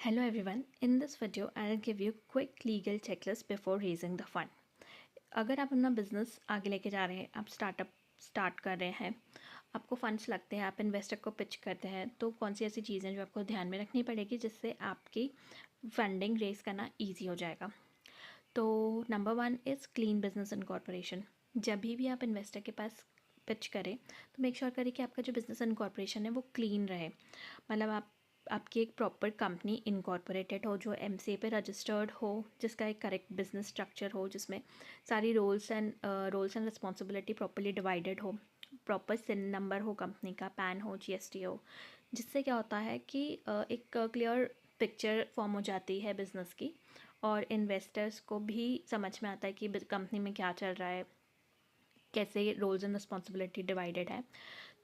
Hello everyone, in this video I'll give you quick legal checklist before raising the fund. अगर आप अपना business आगे लेके जा रहे हैं, आप स्टार्ट कर रहे हैं, आपको फंड्स लगते हैं, आप इन्वेस्टर को पिच करते हैं, तो कौन सी ऐसी चीज़ें जो आपको ध्यान में रखनी पड़ेगी जिससे आपकी फंडिंग रेज करना ईजी हो जाएगा। तो number 1 is clean business incorporation. जब भी आप इन्वेस्टर के पास पिच करें तो मेक श्योर करें कि आपका जो बिज़नेस इनकॉर्पोरेशन है वो क्लीन रहे। मतलब आपकी एक प्रॉपर कंपनी इनकॉर्पोरेटेड हो, जो एमसीए पे रजिस्टर्ड हो, जिसका एक करेक्ट बिजनेस स्ट्रक्चर हो, जिसमें सारी roles and responsibility properly divided हो, प्रॉपर सिन नंबर हो, कंपनी का पैन हो, जीएसटी हो, जिससे क्या होता है कि एक क्लियर पिक्चर फॉर्म हो जाती है बिज़नेस की और इन्वेस्टर्स को भी समझ में आता है कि कंपनी में क्या चल रहा है, कैसे रोल्स एंड रिस्पॉन्सिबिलिटी डिवाइडेड है,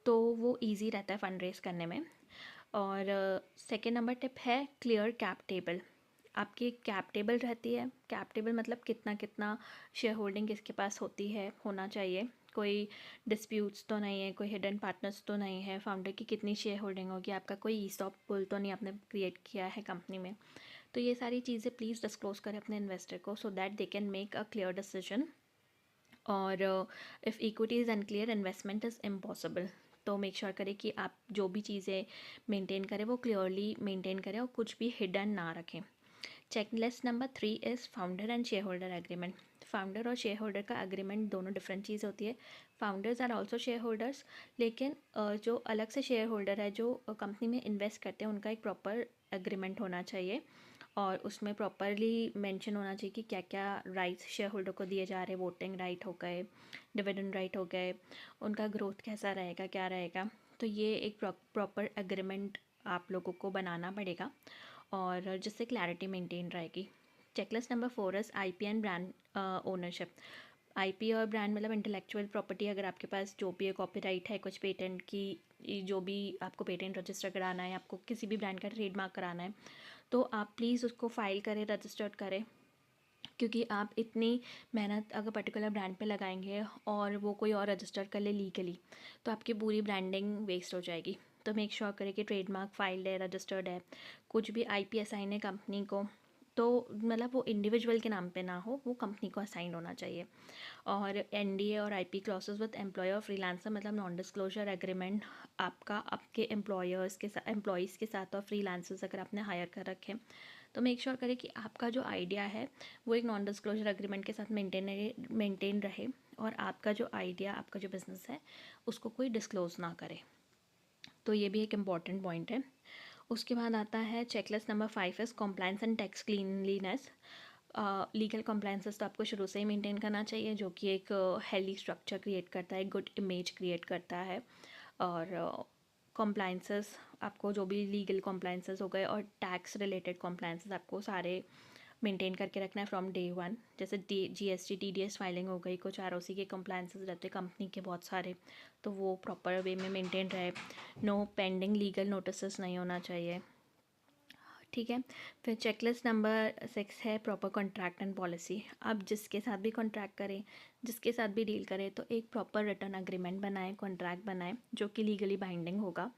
तो वो इजी रहता है फंड रेज करने में। और सेकेंड नंबर टिप है क्लियर कैप टेबल। आपकी कैप टेबल रहती है, कैप टेबल मतलब कितना कितना शेयर होल्डिंग किसके पास होना चाहिए, कोई डिस्प्यूट्स तो नहीं है, कोई हिडन पार्टनर्स तो नहीं है, फाउंडर की कितनी शेयर होल्डिंग होगी, आपका कोई ईसॉप पुल तो नहीं आपने क्रिएट किया है कंपनी में। तो ये सारी चीज़ें प्लीज़ डिस्क्लोज करें अपने इन्वेस्टर को so that they can make a clear decision. और if equity is unclear investment is impossible. तो मेक श्योर करें कि आप जो भी चीज़ें मेंटेन करें वो क्लियरली मेंटेन करें और कुछ भी हिडन ना रखें। Checklist number 3 is founder and share holder agreement. Founder और शेयर होल्डर का एग्रीमेंट दोनों डिफरेंट चीज़ होती है। Founders are also share holders, लेकिन जो अलग से शेयर होल्डर है जो कंपनी में इन्वेस्ट करते हैं, उनका एक प्रॉपर एग्रीमेंट होना चाहिए और उसमें प्रॉपरली मेंशन होना चाहिए कि क्या क्या राइट्स शेयर होल्डर को दिए जा रहे हैं। वोटिंग राइट हो गए, डिविडेंड राइट हो गए, उनका ग्रोथ कैसा रहेगा, क्या रहेगा। तो ये एक प्रॉपर एग्रीमेंट आप लोगों को बनाना पड़ेगा और जिससे क्लैरिटी मेंटेन रहेगी। Checklist number 4 is IP and brand ownership. IP और ब्रांड मतलब इंटेलेक्चुअल प्रॉपर्टी। अगर आपके पास जो भी कॉपीराइट है, कुछ पेटेंट की, जो भी आपको पेटेंट रजिस्टर कराना है, आपको किसी भी ब्रांड का ट्रेडमार्क कराना है, तो आप प्लीज़ उसको फाइल करें, रजिस्टर्ड करें, क्योंकि आप इतनी मेहनत अगर पर्टिकुलर ब्रांड पे लगाएंगे और वो कोई और रजिस्टर कर ले लीगली, तो आपकी पूरी ब्रांडिंग वेस्ट हो जाएगी। तो मेक श्योर करें कि ट्रेडमार्क फाइल्ड है, रजिस्टर्ड है, कुछ भी आईपी असाइन है कंपनी को, तो मतलब वो इंडिविजुअल के नाम पे ना हो, वो कंपनी को असाइन होना चाहिए। और एनडीए और आईपी क्लॉसेस विद एम्प्लॉयर और फ्रीलांसर मतलब नॉन डिस्क्लोजर एग्रीमेंट आपका आपके एम्प्लॉयज़ के साथ और फ्रीलांसर्स अगर आपने हायर कर रखे, तो मेक श्योर करें कि आपका जो आइडिया है वो एक नॉन डिस्क्लोजर एग्रीमेंट के साथ मेंटेन रहे और आपका जो आइडिया, आपका जो बिज़नेस है, उसको कोई डिस्क्लोज ना करे। तो ये भी एक इम्पॉर्टेंट पॉइंट है। उसके बाद आता है checklist number 5 is compliance and tax cleanliness. Legal compliances तो आपको शुरू से ही मेंटेन करना चाहिए, जो कि एक हेल्दी स्ट्रक्चर क्रिएट करता है, गुड इमेज क्रिएट करता है। और कॉम्प्लायंसेस आपको जो भी लीगल कॉम्प्लायंसेस हो गए और टैक्स रिलेटेड कॉम्प्लायंसेस आपको सारे मेंटेन करके रखना है फ्रॉम डे 1। जैसे जीएसटी टीडीएस फाइलिंग हो गई, कुछ आरओसी के कॉम्प्लायंसेस रहते हैं कंपनी के बहुत सारे, तो वो प्रॉपर वे में मेंटेन रहे। नो पेंडिंग लीगल नोटिस नहीं होना चाहिए, ठीक है। फिर चेकलिस्ट नंबर 6 है प्रॉपर कॉन्ट्रैक्ट एंड पॉलिसी। आप जिसके साथ भी कॉन्ट्रैक्ट करें, जिसके साथ भी डील करें, तो एक प्रॉपर रिटर्न एग्रीमेंट बनाएं, कॉन्ट्रैक्ट बनाएं जो कि लीगली बाइंडिंग होगा।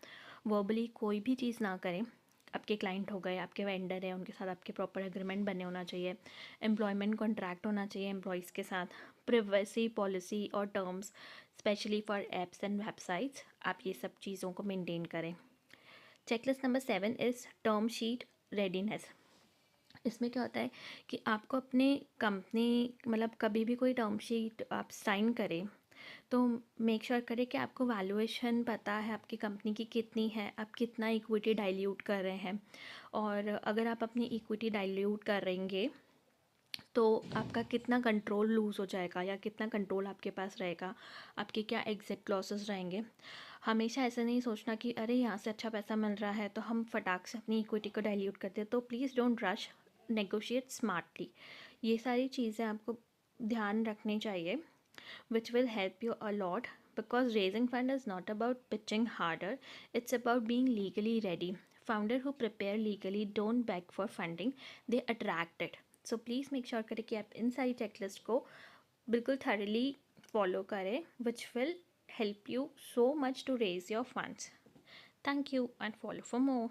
वर्बली कोई भी चीज़ ना करें। आपके क्लाइंट हो गए, आपके वेंडर है, उनके साथ आपके प्रॉपर एग्रीमेंट बने होना चाहिए। एम्प्लॉयमेंट कॉन्ट्रैक्ट होना चाहिए एम्प्लॉयज़ के साथ। प्रिवेसी पॉलिसी और terms specially for apps and websites, आप ये सब चीज़ों को मेंटेन करें। Checklist number 7 is term sheet readiness. इसमें क्या होता है कि आपको अपनी कंपनी मतलब कभी भी कोई टर्म शीट आप साइन करें तो मेक श्योर करें कि आपको वैल्यूएशन पता है आपकी कंपनी की कितनी है, आप कितना इक्विटी डाइल्यूट कर रहे हैं। और अगर आप अपनी इक्विटी डाइल्यूट करेंगे तो आपका कितना कंट्रोल लूज़ हो जाएगा या कितना कंट्रोल आपके पास रहेगा, आपके क्या एग्जिट क्लॉसेस रहेंगे। हमेशा ऐसा नहीं सोचना कि अरे यहाँ से अच्छा पैसा मिल रहा है तो हम फटाक से अपनी इक्विटी को डाइल्यूट करते हैं। तो please don't rush, negotiate smartly. ये सारी चीज़ें आपको ध्यान रखनी चाहिए, which will help you a lot, because raising fund is not about pitching harder, it's about being legally ready. Founder who prepare legally don't beg for funding, they attract it. So please make sure करें कि आप इन सारी checklist को बिल्कुल thoroughly follow करें, which will help you so much to raise your funds. Thank you and follow for more.